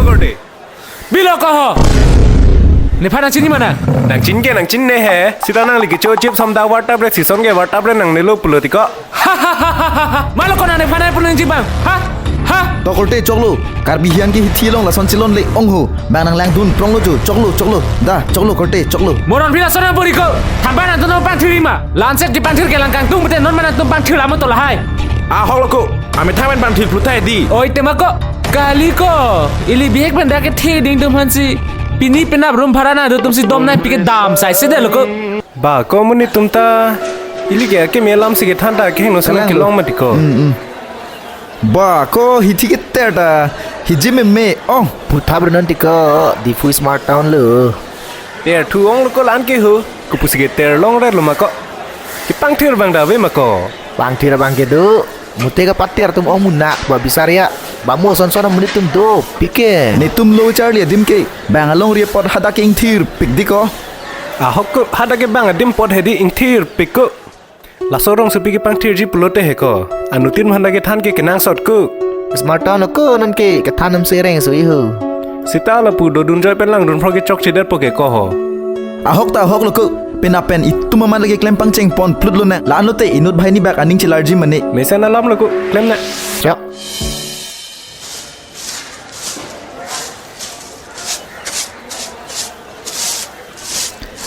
korte. Bila kau ho? Ni pada sini mana? Nang cin ne he. Sida nang lagi chip samda WhatsApp re season ke WhatsApp re nang nelo politika. Malu kau nang pada pun nang bang. Ha? Tokolte choklo. Karbi hian ki hithi long la son chilon le ong ho. Bang nang lang dun prong lo jo choklo. Da choklo korte choklo. Moron bila sana beri kau. Tambah nanti numpang terima. Lansek di pantir ke langkang tung betul non mana numpang terima mau tolah hai. Hok lo ko. Ame thang ben ban thil prutai di. Oi tema ko. Kali ko. Ili biak benda ke the ding tum hansi. Pini penap room भाड़ा ना दो तुमसे दम ना पिके दाम साइज से दे लो को. Ba ko muni tumta. Ili ke melam se ke thanda ke no sana ke long mati ko. Ba ko hithi ke terda. Hijime me ong. Putha bernon tika di Full Smart Town lo. Ter thu ong lo ko lan ke ho. Ku pusi ke ter long re lo ma ko. Ki pang thir bang da we ma ko. Bang tira bang ke do. Mutega patir tum ong munak ba bisaria. Ba mo son son menit tum do. Pike. Ne tum lo charlie dim ke. Bang along ri pot hada ke ing thir pik di ko. Hok ko hada ke bang dim pot hedi ing thir pik ko. La sorong sepi ke pang thir ji pulote he ko. Anutin handa ke than ke kenang sot ko. Smart Town ko nan ke kathanam sereng sui ho. Sita la pu do dun joy pen lang dun phro ke chok chidet po ke ko ho. Ahok ta ahok lo ko. Pen apen itu mama lagi klem pang cheng pon plut lo na. La anu te inut bhai ni bak aning chilarji mane. Mesana lam lo ko klem na. Chak.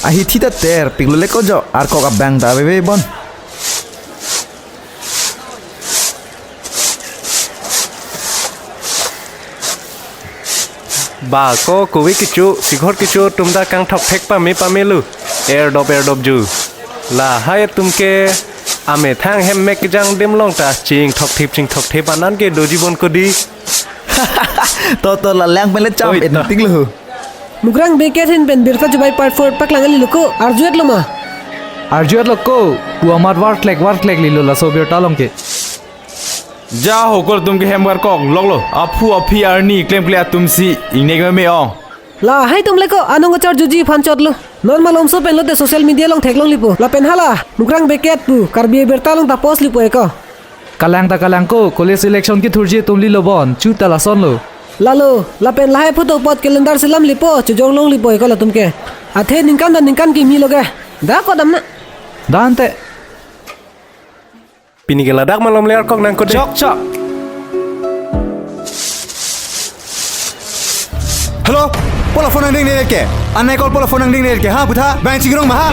Ahi thita ter piglo le ko jo ar ko ka bang da we bon. Ba ko kowi kichu sikhor kichu tumda kang thok thek pa me lu. Air dop ju. La hai tumke ame thang hem mek jang dim long ta ching thok thep anan ke do jibon ko di. To la lang pen le cham Oi, et ta. ting lo. Mukrang Bey ketin ben birta jubai part 4 pak langali luko arjuat loma. Arjuat lo ko. Puamat wartlek lilo la sobiar talong ke. जा होकर तुमके हेमगर को लोगलो अफु अफी अर्नी क्लेम क्लिया तुमसी इनेगे में ओ La hai tum leko anong char juji fan chotlo. Normal omso pen lote social media long theklong lipo. La pen hala Mukrang Bey ket pu Karbi berta long ta post lipo eko. Kalang ko college selection ki thurji tumli lo bon chu tala son lo. Lalu la pen lahai photo pot calendar selam lipo chujong long lipo eko la tumke. Athe ninkan ki mi loge. Da ko damna. Dante. Pini ke ladak malam lear kok nang ko de. Chok. Hello, pola phone ding ne ke. Anai kol pola phone ding ne ke. Ha butha bang chigrong ma ha.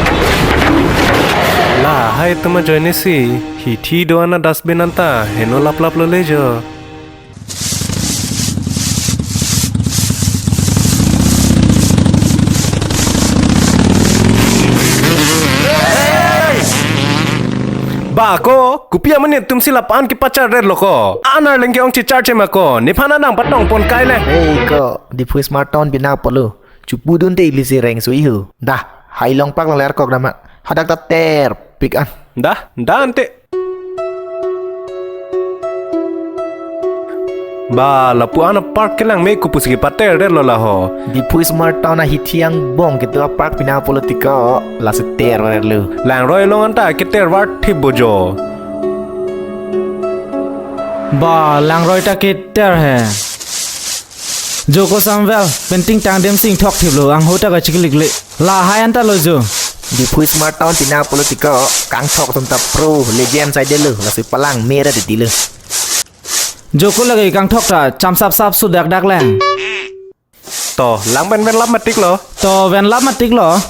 La hai tuma join si. Hi thi do ana dustbin anta heno lap lo le jo. Ba ko kupia menit tum sila pan ki pacar red lo ko. Anar lengke ong chi charge ma ko. Ni phana nang patong pon kai le. Hey ko di Full Smart Town bina polo. Cupu dun te ili sereng sui ho. Dah, hai long pak long ler kok dama. Hadak ta ter pik an. Da ante. Ba la pu ana park ke lang me ku pusi pater red lo la ho. Di Full Smart Town na hitiang bong gitu park bina politika la se ter wer lu. Lang roi long anta ke ter wat thi bojo. Ba lang roi ta ke ter hai. Joko Samvel painting tang dem sing thok thib lo ang hota ga chiklik le. La hai anta lo jo. Di Full Smart Town bina politika kang thok tum ta pro legend sai de lu la se palang mera de ti lu. Joko lagi kang thok ta cham sap su dak lang. To lang ben lap matik lo. To ven lap matik lo.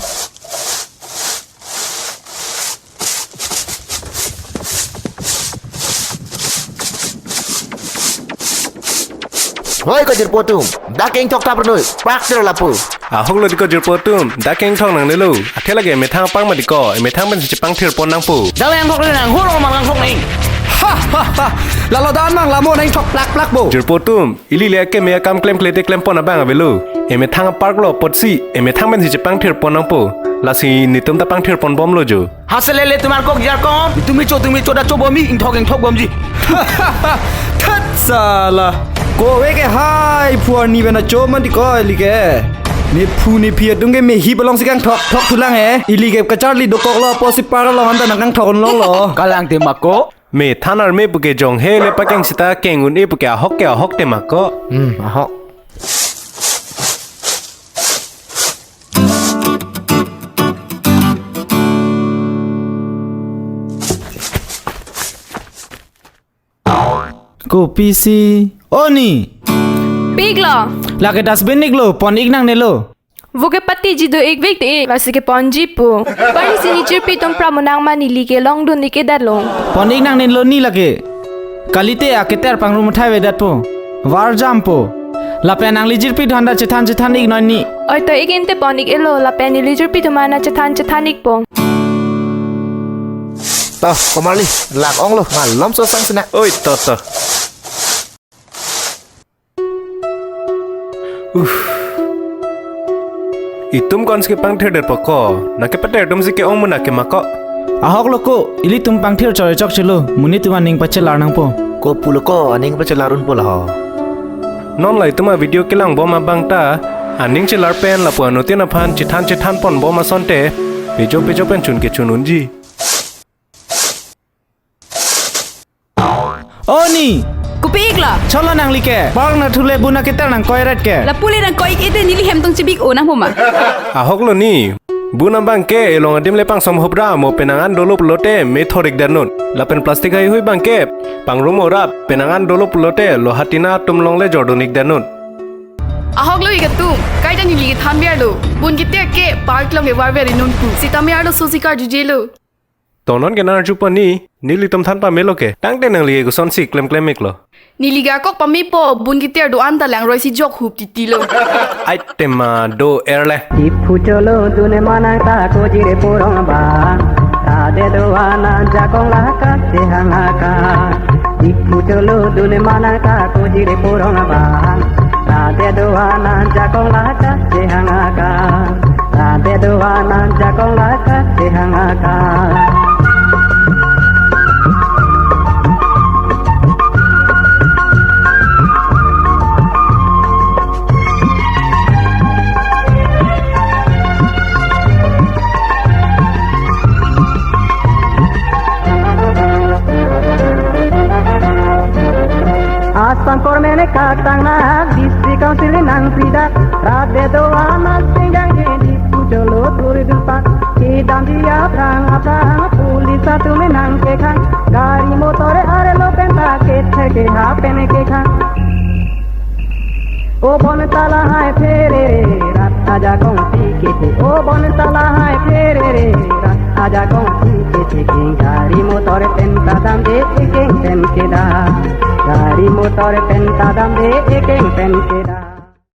Hoi ko jerpotum. Da keng thok ta pernoi. Pak ter la pu. Hok lo di ko jur potum. Da keng thong nang ne lu. Athela ge me thang pang ma di ko. Me thang ben si pang thir pon nang pu. Da lang thok le nang hu lo mang thok ning. La lo dan mang la mo nang thok plak bo. Jur potum. Ili le ke me kam klem klete klem pon abang avelu. E me thang park lo pot si. E me thang ben si pang thir pon nang pu. La si ni tum ta pang thir pon bom lo jo. हासले तुम्हार को गिर को तुम्ही चोदा चो बमी इन थोक बमजी Thất sala. Ko we ke hai puar ni bena cho man di ko li ke. Ni phu ni phia dung ke me hi balong sikang thok thulang he. Ili ke ka charli do kok lo posi par lo han ta nang thok lo lo. kalang te mako Methan Arme Keng jong he le pa keng sita keng un e pu ke hok te ma ko. Ahok. Kopi si. Oh ni. Piglo. Lagi dasbin nik lo, pon ik nang ne lo. Wo ke pati ji do ek vek te la se ke ponji po. Pani sini chirpi tum pramonang mani li ke long dun ni ke dat long. Pon ik nang ne lo ni lagi. Kalite aketer pang rum thai vedat po. War jam po. La penang li jirpi dhanda chethan ik non ni. Oi to ikin te ponik elo la pani li chirpi tum mana chethan ik po. Tao, komar ni, lak ong lo, malam so sang sena. Oi to. Itum kon ski pang thir der pako. Nake pater tum si ke ong muna ke mako. Ahok lo ko, ili tum pang thir chore chok chilo. Muni tuma ning pachelar nang po. Ko pulo ko aning pa celarun pula ho. Non lai tuma video kilang bo ma bangta. Aning chelar pen la puano tina phan chethan pon bo ma sonte. Pejo pen chun ke chunun ji. Oh ni. Kupigla. Cholo nang like. Bang na thule buna keter nang koiret ke. La puli nang koi ite nili hem tong cibik o nang puma. Ahok lo ni. Buna bangke elong adim le pang som hobra mo penangan dolo pelote methodik danun. La pen plastik hai hui bangke. Pang rumo rap penangan dolo pelote lo hatina tumlong le jordonik danun. Ahok lo igatu. Kai dan nili thambiar lo. Bun gitte ke park long e warver inun pu. Sitamyar lo sosikar jujelo. Tonon ke nar chupa ni nili tum than pa melo ke. Tang te nang li ko son si klem lo. Niliga kok pami po bun gitte do anda lang roi si jok hup titilo. Ai tema do erle. Ipu cholo dune manang ta ko jire porong ba. Ta de do ana jakong la ka se hangaka. Ipu cholo dune manang ta ko jire porong ba. Ta de do ana jakong la ka se hangaka. Ta de do ana jakong la ka se hangaka. Asam kormene katang na district council nang pida rade doa mas tinggang di pujolo turi dupat kidam dia prang pulis satu menang ke khang gari motor are lo penta ke theke ha pene ke khang o bon tala hai phere rat aja kong ti ke o bon tala hai phere rat aja kong ti ke gari motor penta dam de ke pen ke da Gari motor pen kadam de ekeng pen keda